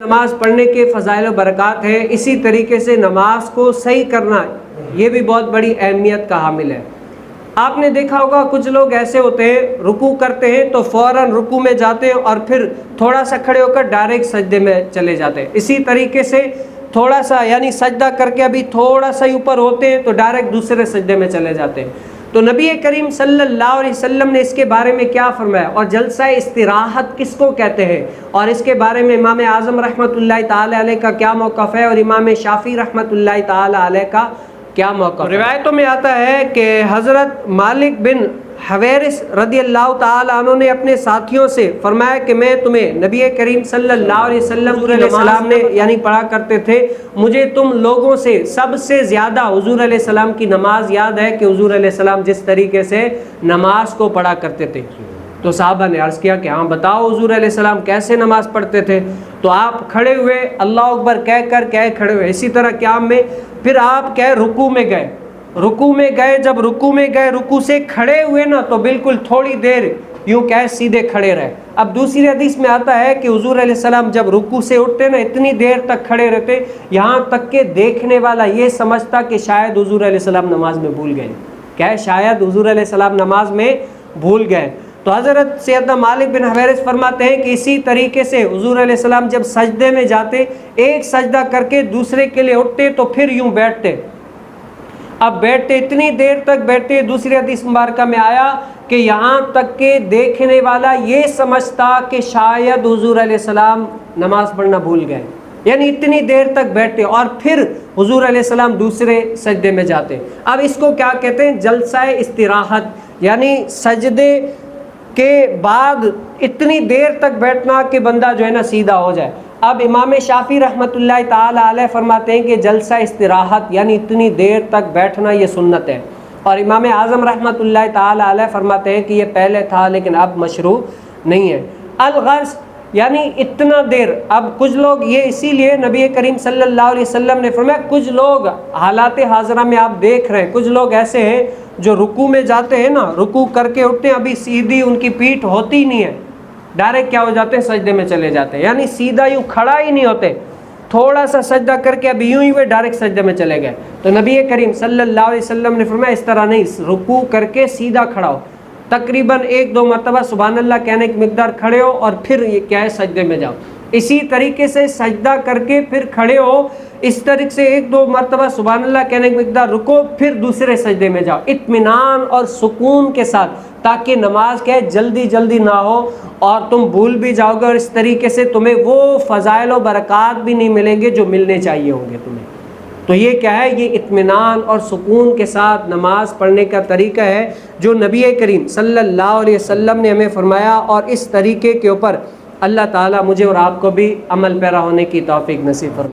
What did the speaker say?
نماز پڑھنے کے فضائل و برکات ہیں، اسی طریقے سے نماز کو صحیح کرنا یہ بھی بہت بڑی اہمیت کا حامل ہے۔ آپ نے دیکھا ہوگا کچھ لوگ ایسے ہوتے ہیں رکوع کرتے ہیں تو فوراً رکوع میں جاتے ہیں اور پھر تھوڑا سا کھڑے ہو کر ڈائریکٹ سجدے میں چلے جاتے ہیں۔ اسی طریقے سے تھوڑا سا یعنی سجدہ کر کے ابھی تھوڑا سا اوپر ہوتے ہیں تو ڈائریکٹ دوسرے سجدے میں چلے جاتے ہیں۔ تو نبی کریم صلی اللہ علیہ وسلم نے اس کے بارے میں کیا فرمایا اور جلسہ استراحت کس کو کہتے ہیں، اور اس کے بارے میں امام اعظم رحمۃ اللہ تعالی علیہ کا کیا موقف ہے اور امام شافعی رحمۃ اللہ تعالی علیہ کا کیا موقف ہے۔ روایتوں میں آتا ہے کہ حضرت مالک بن حویرث رضی اللہ تعالی عنہ نے اپنے ساتھیوں سے فرمایا کہ میں تمہیں نبی کریم صلی اللہ علیہ وسلم علیہ السلام نے یعنی پڑھا کرتے تھے، مجھے تم لوگوں سے سب سے زیادہ حضور علیہ السلام کی نماز یاد ہے کہ حضور علیہ السلام جس طریقے سے نماز کو پڑھا کرتے تھے۔ تو صحابہ نے عرض کیا کہ ہاں بتاؤ حضور علیہ السلام کیسے نماز پڑھتے تھے؟ تو آپ کھڑے ہوئے اللہ اکبر کہہ کر کھڑے ہوئے، اسی طرح قیام میں، پھر آپ رکوع میں گئے، جب رکوع میں گئے رکوع سے کھڑے ہوئے نا تو بالکل تھوڑی دیر یوں سیدھے کھڑے رہے۔ اب دوسری حدیث میں آتا ہے کہ حضور علیہ السلام جب رکوع سے اٹھتے نا اتنی دیر تک کھڑے رہتے یہاں تک کہ دیکھنے والا یہ سمجھتا کہ شاید حضور علیہ السلام نماز میں بھول گئے، شاید حضور علیہ السلام نماز میں بھول گئے۔ تو حضرت سیدنا مالک بن حویرث فرماتے ہیں کہ اسی طریقے سے حضور علیہ السلام جب سجدے میں جاتے ایک سجدہ کر کے دوسرے کے لیے اٹھتے تو پھر یوں بیٹھتے، اب بیٹھتے اتنی دیر تک بیٹھتے، دوسری حدیث مبارکہ میں آیا کہ یہاں تک کہ دیکھنے والا یہ سمجھتا کہ شاید حضور علیہ السلام نماز پڑھنا بھول گئے، یعنی اتنی دیر تک بیٹھتے اور پھر حضور علیہ السلام دوسرے سجدے میں جاتے۔ اب اس کو کیا کہتے ہیں؟ جلسہ استراحت، یعنی سجدے کے بعد اتنی دیر تک بیٹھنا کہ بندہ جو ہے نا سیدھا ہو جائے۔ اب امام شافعی رحمۃ اللہ تعالی علیہ فرماتے ہیں کہ جلسہ استراحت یعنی اتنی دیر تک بیٹھنا یہ سنت ہے، اور امام اعظم رحمۃ اللہ تعالی علیہ فرماتے ہیں کہ یہ پہلے تھا لیکن اب مشروع نہیں ہے۔ الغرض یعنی اتنا دیر، اب کچھ لوگ یہ اسی لیے نبی کریم صلی اللہ علیہ وسلم نے فرمایا، کچھ لوگ حالات حاضرہ میں آپ دیکھ رہے ہیں کچھ لوگ ایسے ہیں جو رکوع میں جاتے ہیں نا رکوع کر کے اٹھتے ہیں ابھی سیدھی ان کی پیٹھ ہوتی نہیں ہے، ڈائریکٹ کیا ہو جاتے ہیں سجدے میں چلے جاتے ہیں، یعنی سیدھا یوں کھڑا ہی نہیں ہوتے، تھوڑا سا سجدہ کر کے ابھی یوں ہی وہ ڈائریکٹ سجدے میں چلے گئے۔ تو نبی کریم صلی اللہ علیہ وسلم نے فرمایا اس طرح نہیں، رکوع کر کے سیدھا کھڑا ہو، تقریباً 1-2 مرتبہ سبحان اللہ کہنے کی مقدار کھڑے ہو اور پھر یہ کیا ہے سجدے میں جاؤ، اسی طریقے سے سجدہ کر کے پھر کھڑے ہو، اس طریقے سے 1-2 مرتبہ سبحان اللہ کہنے کی مقدار رکو پھر دوسرے سجدے میں جاؤ اطمینان اور سکون کے ساتھ، تاکہ نماز کیا ہے جلدی نہ ہو اور تم بھول بھی جاؤ گے، اور اس طریقے سے تمہیں وہ فضائل و برکات بھی نہیں ملیں گے جو ملنے چاہیے ہوں گے تمہیں۔ تو یہ کیا ہے؟ یہ اطمینان اور سکون کے ساتھ نماز پڑھنے کا طریقہ ہے جو نبی کریم صلی اللہ علیہ وسلم نے ہمیں فرمایا، اور اس طریقے کے اوپر اللہ تعالیٰ مجھے اور آپ کو بھی عمل پیرا ہونے کی توفیق نصیب فرمائے۔